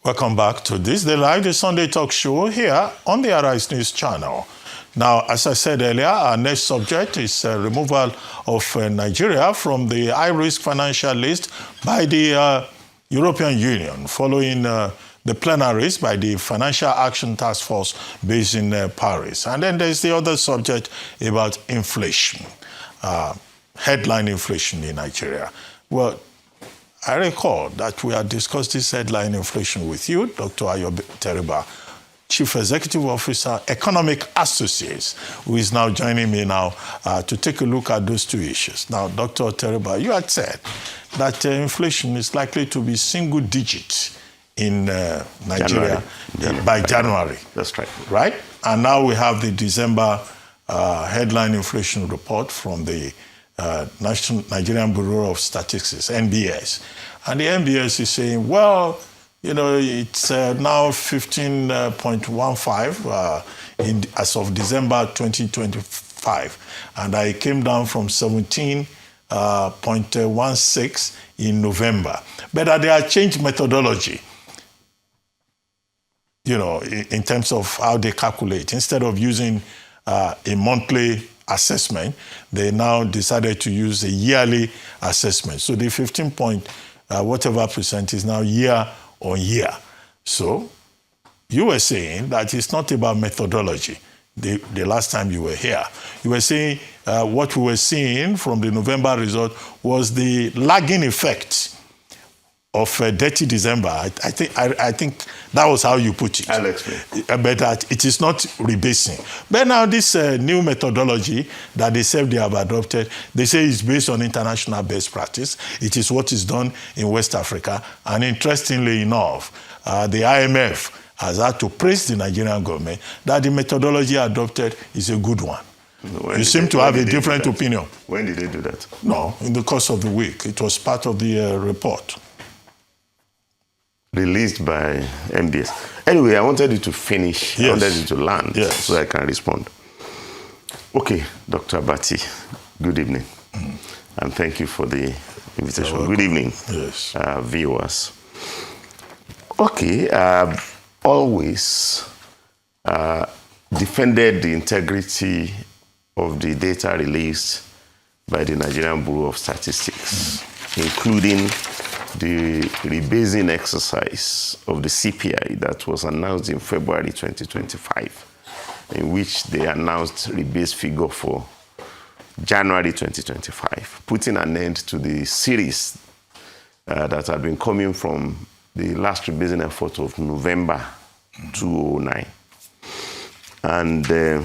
Welcome back to this, the live, the Sunday talk show here on the Arise News channel. Now, as I said earlier, our next subject is removal of Nigeria from the high-risk financial list by the European Union following the plenaries by the Financial Action Task Force based in Paris. And then there's the other subject about inflation, headline inflation in Nigeria. Well, I recall that we had discussed this headline inflation with you, Dr. Teriba, Chief Executive Officer, Economic Associates, who is now joining me now to take a look at those two issues. Now, Dr. Teriba, you had said that inflation is likely to be single digit in Nigeria by January. That's right. Right? And now we have the December headline inflation report from the National Nigerian Bureau of Statistics, NBS. And the NBS is saying, well, you know, it's now 15.15 as of December 2025. And I came down from 17.16 in November. But they have changed methodology, you know, in terms of how they calculate. Instead of using a monthly assessment, they now decided to use a yearly assessment. So the 15 point whatever percent is now year on year. So you were saying that it's not about methodology. The last time you were here, you were saying what we were seeing from the November result was the lagging effect of dirty December. I think that was how you put it. I'll explain. But that it is not rebasing. But now this new methodology that they say they have adopted, they say it's based on international best practice. It is what is done in West Africa. And interestingly enough, the IMF has had to praise the Nigerian government that the methodology adopted is a good one. You seem to have a different opinion. When did they do that? No, in the course of the week. It was part of the report. Released by MBS. Anyway, I wanted you to finish. Yes. I wanted you to land, yes, so I can respond. Okay, Dr. Abati, good evening. And thank you for the invitation. Good evening, yes, viewers. Okay, always defended the integrity of the data released by the Nigerian Bureau of Statistics, including the rebasing exercise of the CPI that was announced in February 2025, in which they announced rebase figure for January 2025, putting an end to the series that had been coming from the last rebasing effort of November 2009. And the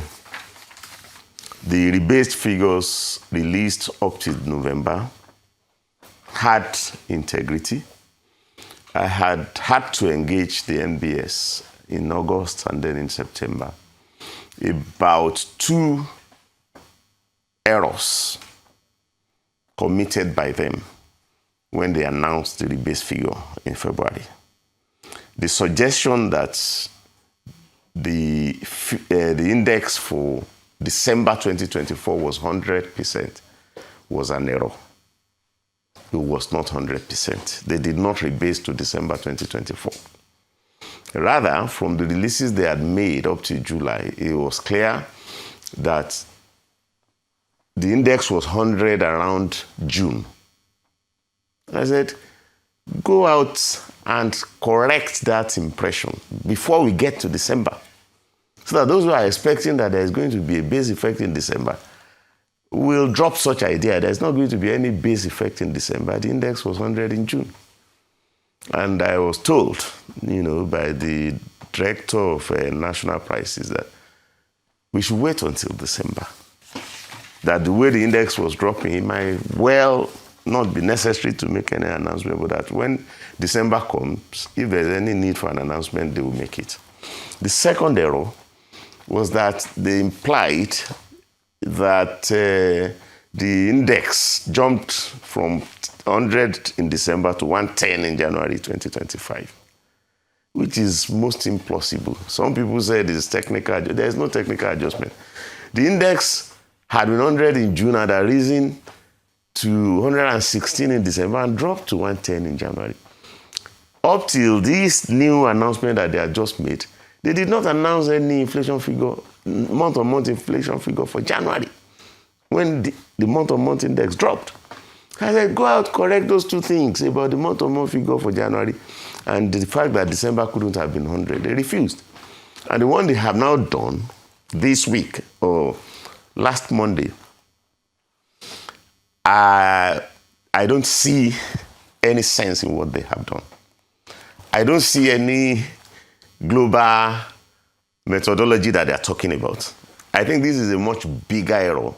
rebased figures released up to November had integrity. I had to engage the NBS in August and then in September about 2 errors committed by them when they announced the rebase figure in February. The suggestion that the index for December 2024 was 100% was an error. It was not 100%. They did not rebase to December 2024. Rather, from the releases they had made up to July, it was clear that the index was 100 around June. I said, go out and correct that impression before we get to December. So that those who are expecting that there is going to be a base effect in December will drop such idea. There's not going to be any base effect in December. The index was 100 in June. And I was told, you know, by the director of national prices that we should wait until December. That the way the index was dropping, it might well not be necessary to make any announcement, but that when December comes, if there's any need for an announcement, they will make it. The second error was that they implied that the index jumped from 100 in December to 110 in January 2025, which is most implausible. Some people said it's technical. There is no technical adjustment. The index had been 100 in June, had risen to 116 in December and dropped to 110 in January. up till this new announcement that they have just made, they did not announce any inflation figure, month-on-month inflation figure for January, when the month-on-month index dropped. I said, go out, correct those two things about the month-on-month figure for January and the fact that December couldn't have been 100. They refused. And the one they have now done this week, or last Monday, I don't see any sense in what they have done. I don't see any global methodology that they are talking about. I think this is a much bigger error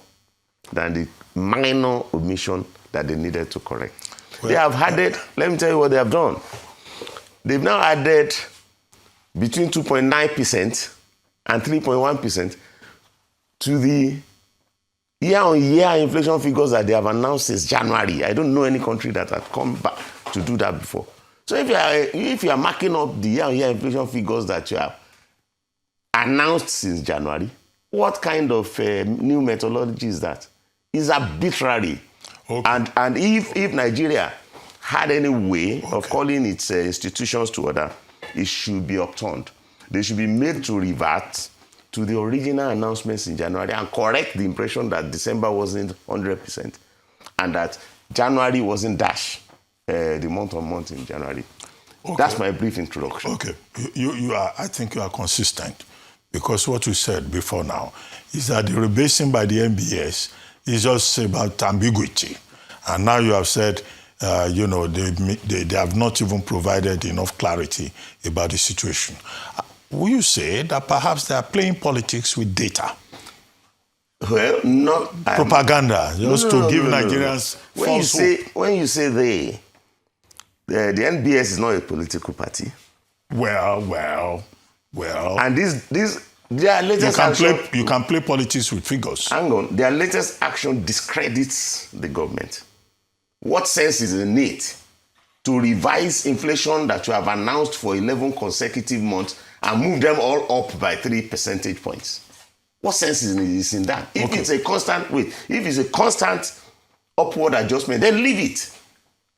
than the minor omission that they needed to correct. Well, they have added, let me tell you what they have done. They've now added between 2.9% and 3.1% to the year-on-year inflation figures that they have announced since January. I don't know any country that has come back to do that before. So if you are marking up the year-on-year inflation figures that you have announced since January, what kind of new methodology is that? It's arbitrary. Okay. And if Nigeria had any way of calling its institutions to order, it should be upturned. They should be made to revert to the original announcements in January and correct the impression that December wasn't 100% and that January wasn't dash the month-on-month in January. Okay. That's my brief introduction. Okay. You are, I think you are consistent, because what you said before now is that the rebasing by the MBS is just about ambiguity. And now you have said, they have not even provided enough clarity about the situation. Will you say that perhaps they are playing politics with data? Well, not propaganda, just to give Nigerians false hope. When you say the NBS is not a political party. Well. And their latest action, you can play politics with figures. Hang on. Their latest action discredits the government. What sense is in it to revise inflation that you have announced for 11 consecutive months and move them all up by 3 percentage points? What sense is in that? If it's a constant upward adjustment, then leave it,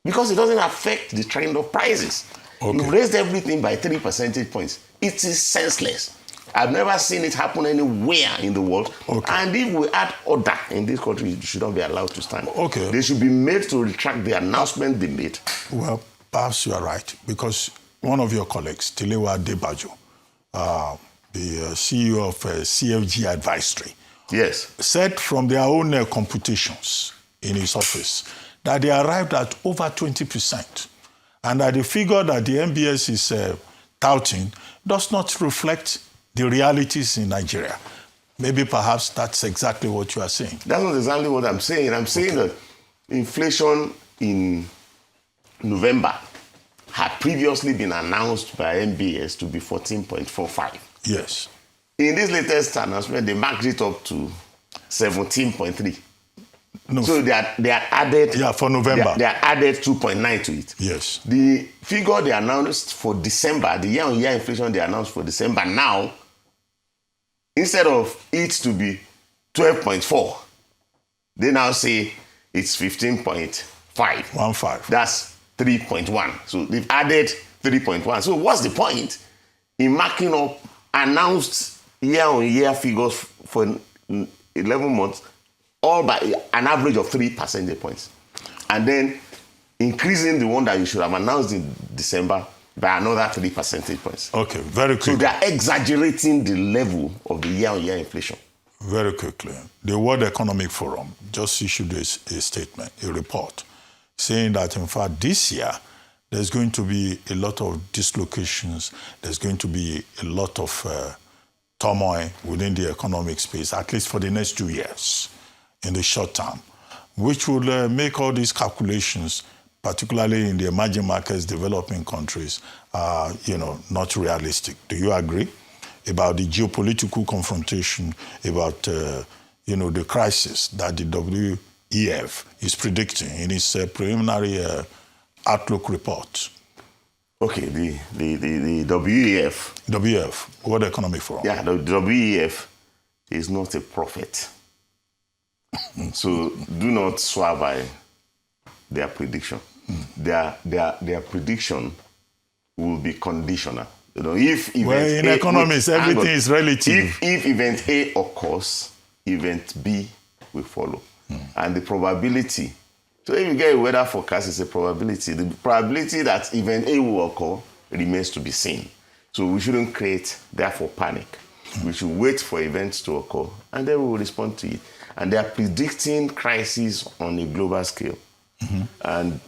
because it doesn't affect the trend of prices. Okay. You raised everything by 3 percentage points. It is senseless. I've never seen it happen anywhere in the world. Okay. And if we add order in this country, it should not be allowed to stand. Okay. They should be made to retract the announcement they made. Well, perhaps you are right, because one of your colleagues, Teriba, the CEO of CFG Advisory, yes, said from their own computations in his office that they arrived at over 20%, and that the figure that the MBS is touting does not reflect the realities in Nigeria. Maybe perhaps that's exactly what you are saying. That's not exactly what I'm saying. I'm saying that inflation in November had previously been announced by MBS to be 14.45. Yes. In this latest announcement, they marked it up to 17.3. No. So they are added. Yeah, for November. They are added 2.9 to it. Yes. The figure they announced for December, the year-on-year inflation they announced for December now, instead of it to be 12.4, they now say it's 15.5. That's 3.1. So they've added 3.1. So what's the point in marking up announced year-on-year figures for 11 months, all by an average of 3 percentage points, and then increasing the one that you should have announced in December by another 3 percentage points? Okay, very quickly. So they are exaggerating the level of the year-on-year inflation. Very quickly. The World Economic Forum just issued a statement, a report, saying that, in fact, this year, there's going to be a lot of dislocations. There's going to be a lot of turmoil within the economic space, at least for the next 2 years, in the short term, which will make all these calculations, particularly in the emerging markets, developing countries, not realistic. Do you agree? About the geopolitical confrontation, about the crisis that the WEF is predicting in its preliminary outlook report? Okay, the WEF. WEF, World Economic Forum. Yeah, the WEF is not a prophet. So do not swear by their prediction. Their prediction will be conditional. If event Well, in economics, everything is relative. If event A occurs, event B will follow. And the probability, so if you get a weather forecast, it's a probability. The probability that event A will occur remains to be seen. So we shouldn't create, therefore, panic. We should wait for events to occur, and then we will respond to it. And they are predicting crisis on a global scale. And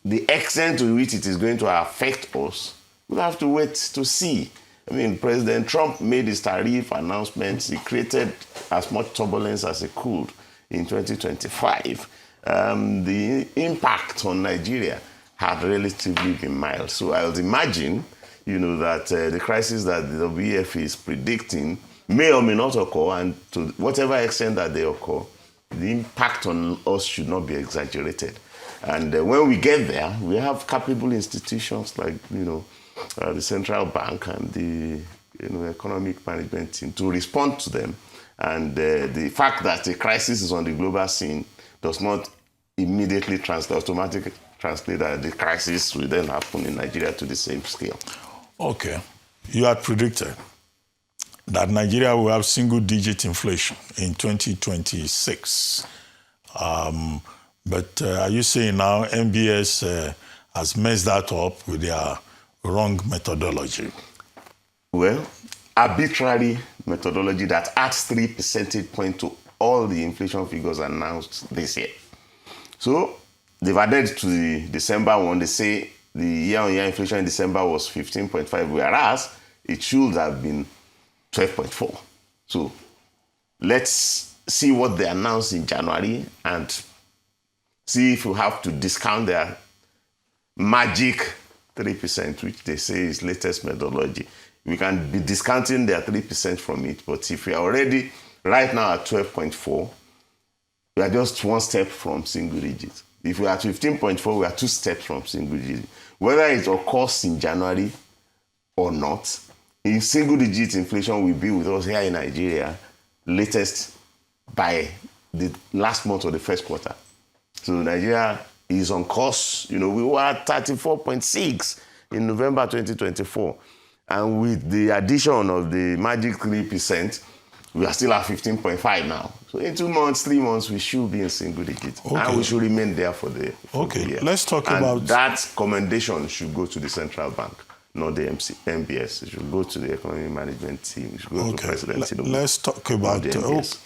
the extent to which it is going to affect us, we'll have to wait to see. I mean, President Trump made his tariff announcements. He created as much turbulence as he could in 2025. The impact on Nigeria had relatively been mild. So I would imagine, that the crisis that the WEF is predicting may or may not occur, and to whatever extent that they occur, the impact on us should not be exaggerated. And when we get there, we have capable institutions like, the central bank and the economic management team to respond to them. And the fact that the crisis is on the global scene does not immediately automatically translate that the crisis will then happen in Nigeria to the same scale. Okay. You had predicted that Nigeria will have single-digit inflation in 2026. But are you saying now MBS has messed that up with their wrong methodology? Well, arbitrary methodology that adds 3 percentage points to all the inflation figures announced this year. So they've added to the December one. They say the year-on-year inflation in December was 15.5, whereas it should have been 12.4. So let's see what they announced in January and see if we have to discount their magic 3%, which they say is latest methodology. We can be discounting their 3% from it, but if we are already right now at 12.4, we are just one step from single digit. If we are at 15.4, we are 2 steps from single digit. Whether it occurs in January or not, in single digit inflation will be with us here in Nigeria latest by the last month of the first quarter. So Nigeria is on course. We were at 34.6 in November 2024. And with the addition of the magic 3%, we are still at 15.5 now. So in 2 months, 3 months, we should be in single digit. Okay. And we should remain there for the year. Let's talk and about... that commendation should go to the central bank, not the MBS. It should go to the economic management team. It should go to the president. Let's talk about...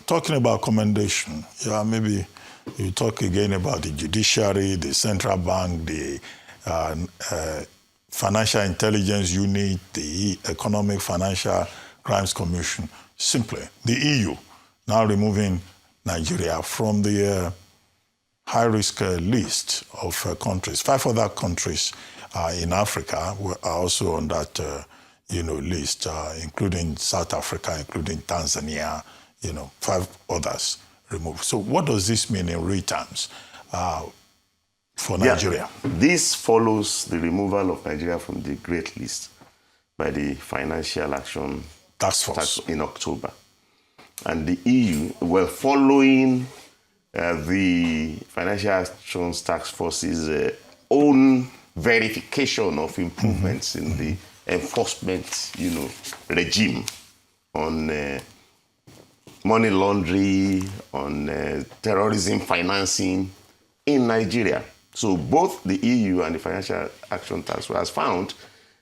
talking about commendation. Maybe you talk again about the judiciary, the central bank, the Financial Intelligence Unit, the Economic Financial Crimes Commission. Simply, the EU now removing Nigeria from the high-risk list of countries. 5 other countries in Africa are also on that list, including South Africa, including Tanzania, 5 others removed. So what does this mean in real terms for Nigeria? This follows the removal of Nigeria from the Great List by the Financial Action Task Force in October. And the EU, following the Financial Action Task Force's own verification of improvements in the enforcement, regime on money laundering, on terrorism financing in Nigeria. So both the EU and the Financial Action Task Force has found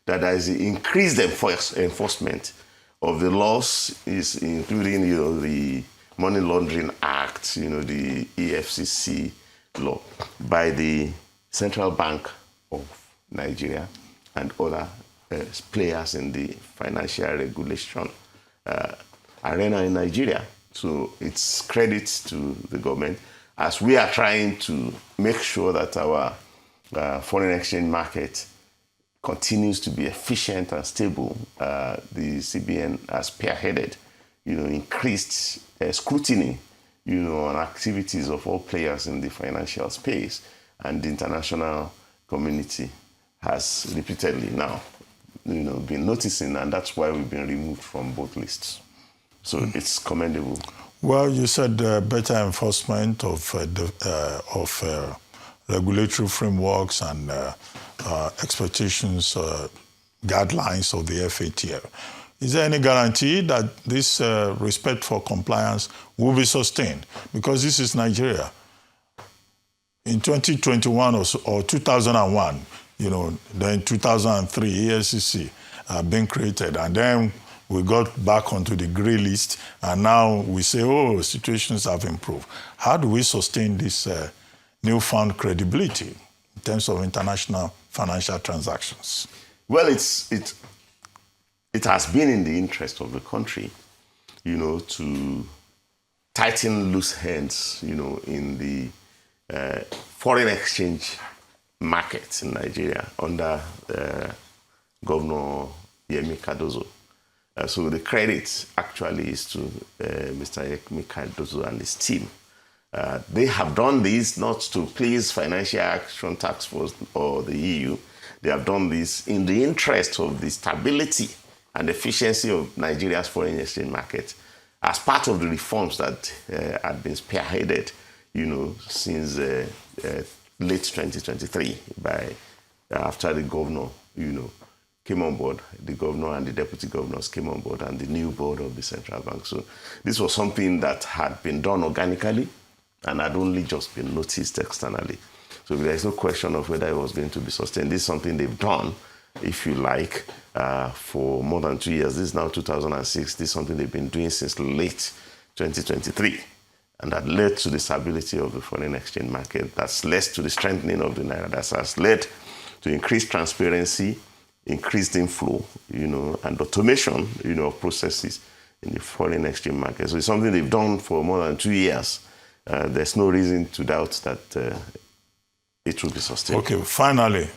that there is increased enforcement of the laws, is including the Money Laundering Act, the EFCC law, by the Central Bank of Nigeria and other players in the financial regulation arena in Nigeria. So it's credit to the government as we are trying to make sure that our foreign exchange market continues to be efficient and stable. The CBN has spearheaded, increased scrutiny, on activities of all players in the financial space, and the international community has repeatedly now, been noticing, and that's why we've been removed from both lists. So it's commendable. Well, you said better enforcement of regulatory frameworks and expectations, guidelines of the FATF. Is there any guarantee that this respect for compliance will be sustained? Because this is Nigeria. In 2021 or 2001, then 2003, ESCC been created, and then we got back onto the grey list, and now we say, oh, situations have improved. How do we sustain this newfound credibility in terms of international financial transactions? Well, it has been in the interest of the country, to tighten loose ends, in the foreign exchange markets in Nigeria under Governor Yemi Cardozo. So the credit actually is to Mr. Yemi Cardozo and his team. They have done this not to please Financial Action Task Force or the EU. They have done this in the interest of the stability and efficiency of Nigeria's foreign exchange market as part of the reforms that had been spearheaded, since late 2023 after the governor, came on board. The governor and the deputy governors came on board, and the new board of the central bank. So this was something that had been done organically and had only just been noticed externally. So there's no question of whether it was going to be sustained. This is something they've done, if you like, for more than 2 years. This is now 2006. This is something they've been doing since late 2023. And that led to the stability of the foreign exchange market. That's led to the strengthening of the naira. That has led to increased transparency, increased inflow, and automation, of processes in the foreign exchange market. So it's something they've done for more than 2 years. There's no reason to doubt that it will be sustained. Okay, finally,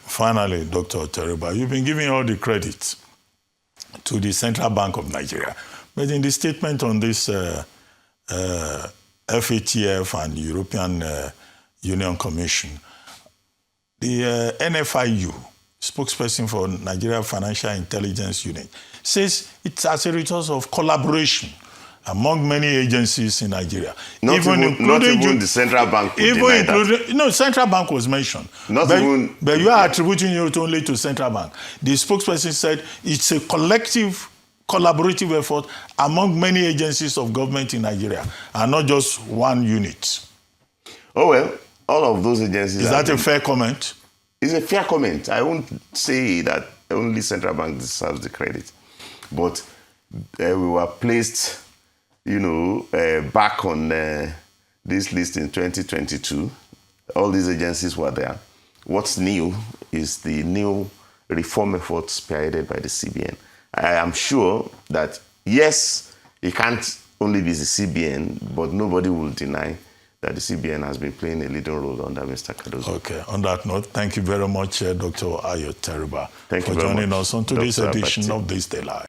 Dr. Teriba, you've been giving all the credit to the Central Bank of Nigeria. But in the statement on this FATF and European Union Commission, the NFIU, spokesperson for Nigeria Financial Intelligence Unit, says it's as a result of collaboration among many agencies in Nigeria. Not even the central bank would deny that. No, central bank was mentioned. But you are attributing it only to central bank. The spokesperson said it's a collective, collaborative effort among many agencies of government in Nigeria, and not just one unit. Oh, well, all of those agencies... Is that a fair comment? It's a fair comment. I won't say that only central bank deserves the credit. But we were placed, back on this list in 2022. All these agencies were there. What's new is the new reform efforts spearheaded by the CBN. I am sure that, yes, it can't only be the CBN, but nobody will deny that the CBN has been playing a leading role under Mr. Cardozo. Okay. On that note, thank you very much, Dr. Ayo Teriba, for joining us on today's edition of This Day Live.